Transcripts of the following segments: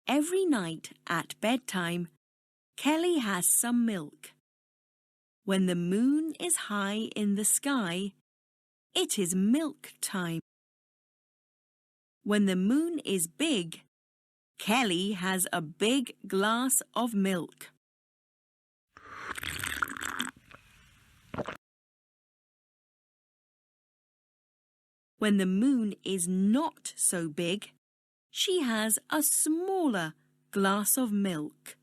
Every night at bedtime, Kelly has some milk. When the moon is high in the sky, it is milk time. When the moon is big, Kelly has a big glass of milk. When the moon is not so big, she has a smaller glass of milk.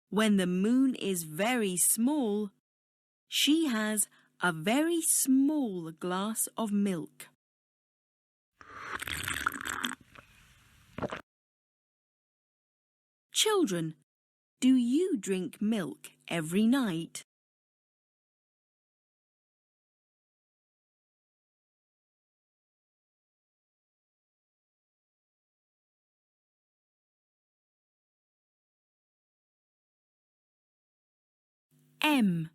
When the moon is very small, she has a very small glass of milk. Children, do you drink milk every night? M.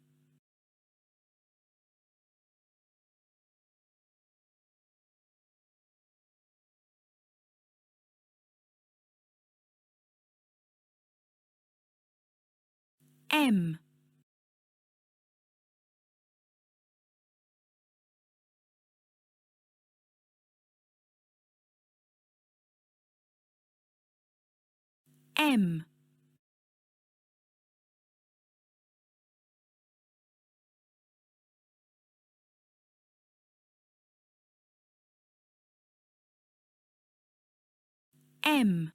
M. M. M.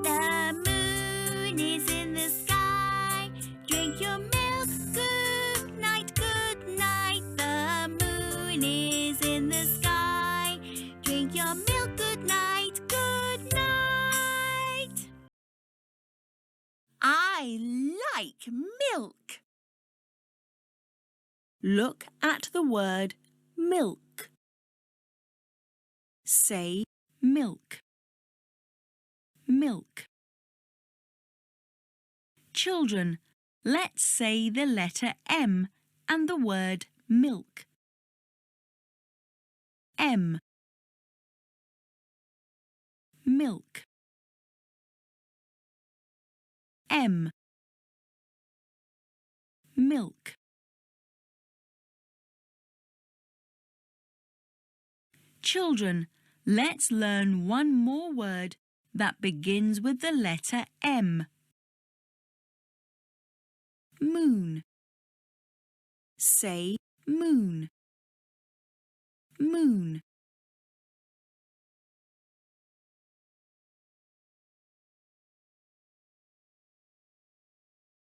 The moon is in the sky. Drink your milk. Good night, good night. The moon is in the sky. Drink your milk. Good night, good night. I like milk. Look at the word milk. Say milk. Milk. Children, let's say the letter M and the word milk. M. Milk. M. Milk. Children, let's learn one more word that begins with the letter M. Moon. Say moon. Moon.